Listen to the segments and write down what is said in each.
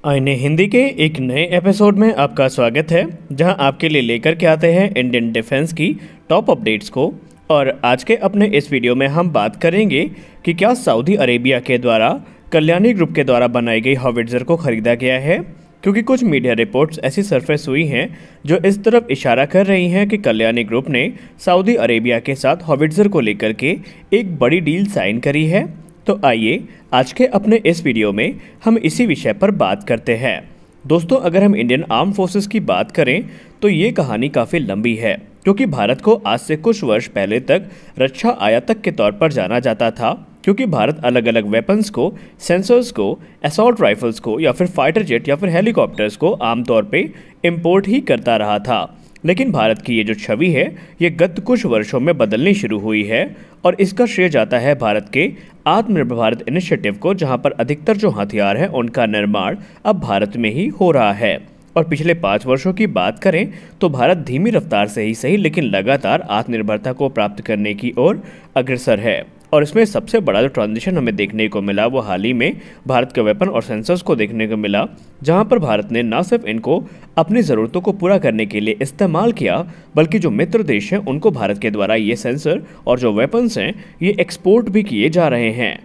आईने हिंदी के एक नए एपिसोड में आपका स्वागत है, जहां आपके लिए लेकर के आते हैं इंडियन डिफेंस की टॉप अपडेट्स को। और आज के अपने इस वीडियो में हम बात करेंगे कि क्या सऊदी अरेबिया के द्वारा कल्याणी ग्रुप के द्वारा बनाई गई हॉविट्जर को खरीदा गया है, क्योंकि कुछ मीडिया रिपोर्ट्स ऐसी सरफेस हुई हैं जो इस तरफ इशारा कर रही हैं कि कल्याणी ग्रुप ने सऊदी अरेबिया के साथ हॉविट्जर को लेकर के एक बड़ी डील साइन करी है। तो आइए आज के अपने इस वीडियो में हम इसी विषय पर बात करते हैं। दोस्तों, अगर हम इंडियन आर्म फोर्सेस की बात करें तो ये कहानी काफ़ी लंबी है, क्योंकि भारत को आज से कुछ वर्ष पहले तक रक्षा आयातक के तौर पर जाना जाता था, क्योंकि भारत अलग अलग वेपन्स को, सेंसर्स को, असॉल्ट राइफल्स को या फिर फाइटर जेट या फिर हेलीकॉप्टर्स को आमतौर पे इंपोर्ट ही करता रहा था। लेकिन भारत की ये जो छवि है ये गत कुछ वर्षों में बदलनी शुरू हुई है, और इसका श्रेय जाता है भारत के आत्मनिर्भर भारत इनिशिएटिव को, जहां पर अधिकतर जो हथियार हैं उनका निर्माण अब भारत में ही हो रहा है। और पिछले 5 वर्षों की बात करें तो भारत धीमी रफ्तार से ही सही लेकिन लगातार आत्मनिर्भरता को प्राप्त करने की ओर अग्रसर है। और इसमें सबसे बड़ा जो ट्रांजिशन हमें देखने को मिला वो हाल ही में भारत के वेपन और सेंसर्स को देखने को मिला, जहां पर भारत ने न सिर्फ इनको अपनी ज़रूरतों को पूरा करने के लिए इस्तेमाल किया, बल्कि जो मित्र देश हैं उनको भारत के द्वारा ये सेंसर और जो वेपन्स हैं ये एक्सपोर्ट भी किए जा रहे हैं।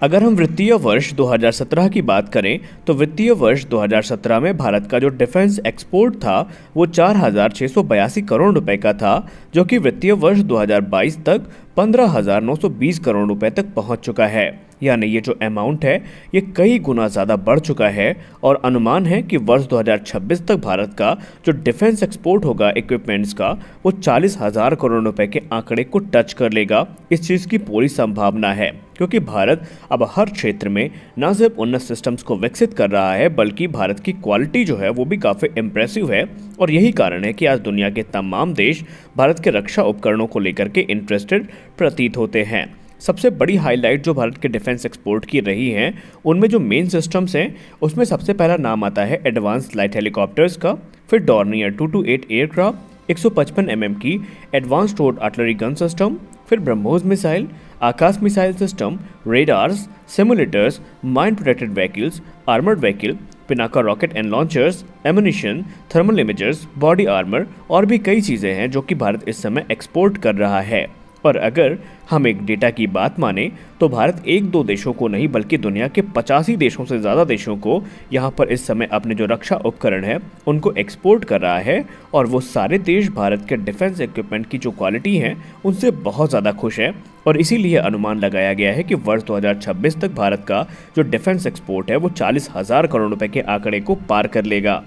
अगर हम वित्तीय वर्ष 2017 की बात करें तो वित्तीय वर्ष 2017 में भारत का जो डिफेंस एक्सपोर्ट था वो 4,682 करोड़ रुपए का था, जो कि वित्तीय वर्ष 2022 तक 15,920 करोड़ रुपए तक पहुंच चुका है। यानी ये जो अमाउंट है ये कई गुना ज़्यादा बढ़ चुका है, और अनुमान है कि वर्ष 2026 तक भारत का जो डिफेंस एक्सपोर्ट होगा इक्विपमेंट्स का वो 40,000 करोड़ रुपए के आंकड़े को टच कर लेगा। इस चीज़ की पूरी संभावना है, क्योंकि भारत अब हर क्षेत्र में न सिर्फ उन्नत सिस्टम्स को विकसित कर रहा है, बल्कि भारत की क्वालिटी जो है वो भी काफ़ी इम्प्रेसिव है। और यही कारण है कि आज दुनिया के तमाम देश भारत के रक्षा उपकरणों को लेकर के इंटरेस्टेड प्रतीत होते हैं। सबसे बड़ी हाईलाइट जो भारत के डिफेंस एक्सपोर्ट की रही हैं उनमें जो मेन सिस्टम्स हैं उसमें सबसे पहला नाम आता है एडवांस लाइट हेलीकॉप्टर्स का, फिर डॉर्नियर 228 एयरक्राफ्ट, 155 mm की एडवांस टोर्ड आर्टिलरी गन सिस्टम, फिर BrahMos missile, Akash missile system, radars, simulators, mine protected vehicles, armoured vehicle, Pinaka rocket and launchers, ammunition, thermal इमेजर्स, body armour और भी कई चीज़ें हैं जो कि भारत इस समय एक्सपोर्ट कर रहा है। और अगर हम एक डेटा की बात माने तो भारत 1-2 देशों को नहीं बल्कि दुनिया के 85 देशों से ज़्यादा देशों को यहाँ पर इस समय अपने जो रक्षा उपकरण है उनको एक्सपोर्ट कर रहा है, और वो सारे देश भारत के डिफेंस इक्विपमेंट की जो क्वालिटी है उनसे बहुत ज़्यादा खुश है। और इसीलिए अनुमान लगाया गया है कि वर्ष 2026 तक भारत का जो डिफेंस एक्सपोर्ट है वो 40,000 करोड़ रुपए के आंकड़े को पार कर लेगा।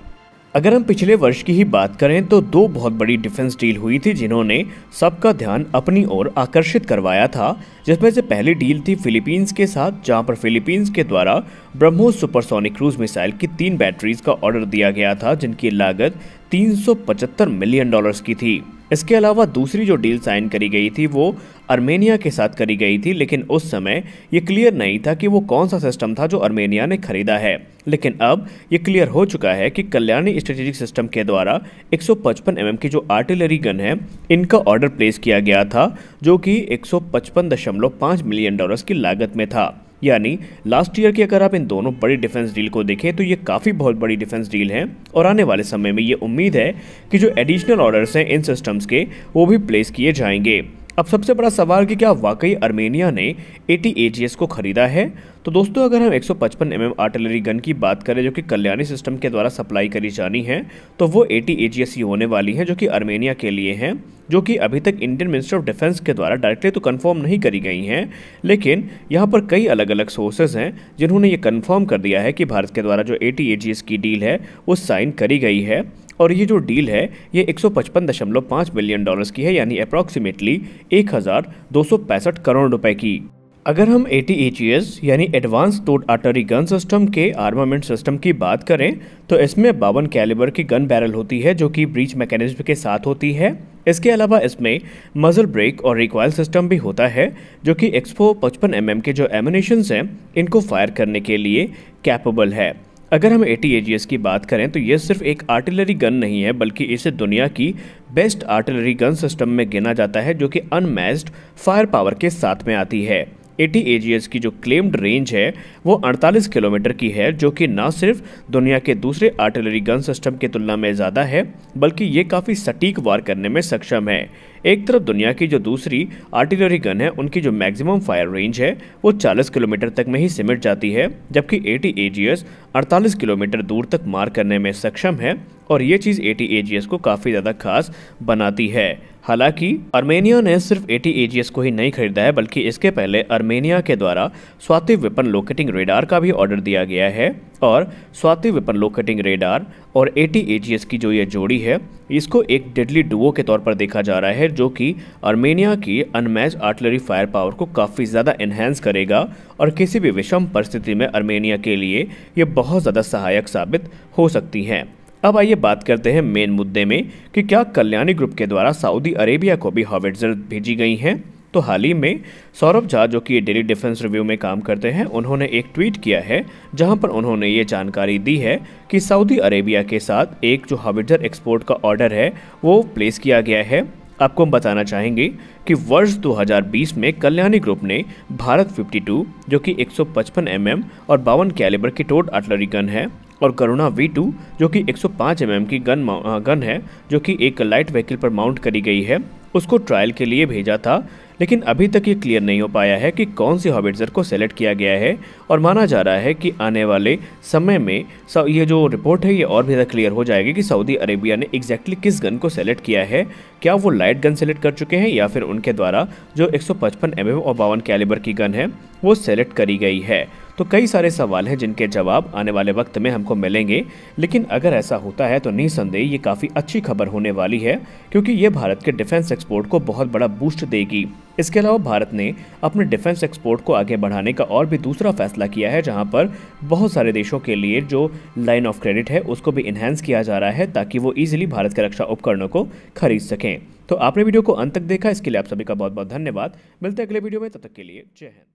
अगर हम पिछले वर्ष की ही बात करें तो 2 बहुत बड़ी डिफेंस डील हुई थी जिन्होंने सबका ध्यान अपनी ओर आकर्षित करवाया था, जिसमें से पहली डील थी फिलीपींस के साथ, जहां पर फिलीपींस के द्वारा ब्रह्मोस सुपरसोनिक क्रूज मिसाइल की 3 बैटरीज का ऑर्डर दिया गया था, जिनकी लागत $375 मिलियन की थी। इसके अलावा दूसरी जो डील साइन करी गई थी वो अर्मेनिया के साथ करी गई थी, लेकिन उस समय ये क्लियर नहीं था कि वो कौन सा सिस्टम था जो अर्मेनिया ने खरीदा है। लेकिन अब ये क्लियर हो चुका है कि कल्याणी स्ट्रेटेजिक सिस्टम के द्वारा 155 mm की जो आर्टिलरी गन है इनका ऑर्डर प्लेस किया गया था, जो कि $155.5 मिलियन की लागत में था। यानी लास्ट ईयर की अगर आप इन दोनों बड़ी डिफेंस डील को देखें तो ये काफ़ी बहुत बड़ी डिफेंस डील है, और आने वाले समय में ये उम्मीद है कि जो एडिशनल ऑर्डर्स हैं इन सिस्टम्स के वो भी प्लेस किए जाएंगे। अब सबसे बड़ा सवाल कि क्या वाकई अर्मेनिया ने AT-AGS को खरीदा है? तो दोस्तों, अगर हम 155 mm आर्टिलरी गन की बात करें जो कि कल्याणी सिस्टम के द्वारा सप्लाई करी जानी है, तो वो AT-AGS ही होने वाली है जो कि अर्मेनिया के लिए हैं, जो कि अभी तक इंडियन मिनिस्टर ऑफ डिफेंस के द्वारा डायरेक्टली तो कंफर्म नहीं करी गई हैं, लेकिन यहाँ पर कई अलग अलग सोर्सेज हैं जिन्होंने ये कंफर्म कर दिया है कि भारत के द्वारा जो AT-AGS की डील है वो साइन करी गई है। और ये जो डील है ये $155.5 मिलियन की है, यानी अप्रॉक्सीमेटली 1,265 करोड़ रुपए की। अगर हम AT-AGS यानी एडवांस टोर्ड आर्टिलरी गन सिस्टम के आर्मामेंट सिस्टम की बात करें तो इसमें 52 कैलिबर की गन बैरल होती है जो कि ब्रीच मैकेनिज्म के साथ होती है। इसके अलावा इसमें मजल ब्रेक और रिकॉइल सिस्टम भी होता है, जो कि 155 mm के जो एमुनिशंस हैं इनको फायर करने के लिए कैपेबल है। अगर हम AT-AGS की बात करें तो ये सिर्फ एक आर्टिलरी गन नहीं है, बल्कि इसे दुनिया की बेस्ट आर्टिलरी गन सिस्टम में गिना जाता है, जो कि अनमैच्ड फायर पावर के साथ में आती है। ATAGS की जो क्लेम्ड रेंज है वो 48 किलोमीटर की है, जो कि ना सिर्फ दुनिया के दूसरे आर्टिलरी गन सिस्टम की तुलना में ज़्यादा है, बल्कि ये काफ़ी सटीक वार करने में सक्षम है। एक तरफ दुनिया की जो दूसरी आर्टिलरी गन है उनकी जो मैक्सिमम फायर रेंज है वो 40 किलोमीटर तक में ही सिमट जाती है, जबकि ATAGS 48 किलोमीटर दूर तक मार करने में सक्षम है और ये चीज़ ATAGS को काफ़ी ज़्यादा खास बनाती है। हालांकि आर्मेनिया ने सिर्फ ATAGS को ही नहीं खरीदा है, बल्कि इसके पहले आर्मेनिया के द्वारा स्वाति वेपन लोकेटिंग रेडार का भी ऑर्डर दिया गया है और स्वाति वेपन लोकेटिंग रेडार और ATAGS की जो ये जोड़ी है इसको एक डेडली डुओ के तौर पर देखा जा रहा है, जो कि आर्मेनिया की अनमैच आर्टिलरी फायर पावर को काफ़ी ज़्यादा एनहेंस करेगा और किसी भी विषम परिस्थिति में आर्मेनिया के लिए ये बहुत ज़्यादा सहायक साबित हो सकती हैं। अब आइए बात करते हैं मेन मुद्दे में कि क्या कल्याणी ग्रुप के द्वारा सऊदी अरेबिया को भी हॉविट्जर भेजी गई हैं। तो हाल ही में सौरभ झा, जो कि डेली डिफेंस रिव्यू में काम करते हैं, उन्होंने एक ट्वीट किया है जहां पर उन्होंने ये जानकारी दी है कि सऊदी अरेबिया के साथ एक जो हॉविट्जर एक्सपोर्ट का ऑर्डर है वो प्लेस किया गया है। आपको हम बताना चाहेंगे कि वर्ष 2020 में कल्याणी ग्रुप ने भारत 52 जो कि 155 mm और 52 कैलिबर की टोड आर्टिलरी गन है और करुणा V2 जो कि 105 mm की गन है, जो कि एक लाइट व्हीकल पर माउंट करी गई है, उसको ट्रायल के लिए भेजा था। लेकिन अभी तक ये क्लियर नहीं हो पाया है कि कौन सी हॉविट्जर को सेलेक्ट किया गया है और माना जा रहा है कि आने वाले समय में ये जो रिपोर्ट है ये और भी ज़्यादा क्लियर हो जाएगी कि सऊदी अरेबिया ने एग्जैक्टली किस गन को सेलेक्ट किया है। क्या वो लाइट गन सेलेक्ट कर चुके हैं या फिर उनके द्वारा जो 155 mm और 52 कैलिबर की गन है वो सेलेक्ट करी गई है। तो कई सारे सवाल हैं जिनके जवाब आने वाले वक्त में हमको मिलेंगे, लेकिन अगर ऐसा होता है तो निसंदेह ये काफ़ी अच्छी खबर होने वाली है, क्योंकि ये भारत के डिफेंस एक्सपोर्ट को बहुत बड़ा बूस्ट देगी। इसके अलावा भारत ने अपने डिफेंस एक्सपोर्ट को आगे बढ़ाने का और भी दूसरा फैसला किया है, जहां पर बहुत सारे देशों के लिए जो लाइन ऑफ क्रेडिट है उसको भी इन्हेंस किया जा रहा है ताकि वो ईजिली भारत के रक्षा उपकरणों को खरीद सकें। तो आपने वीडियो को अंत तक देखा, इसके लिए आप सभी का बहुत बहुत धन्यवाद। मिलते हैं अगले वीडियो में, तब तक के लिए जय हिंद।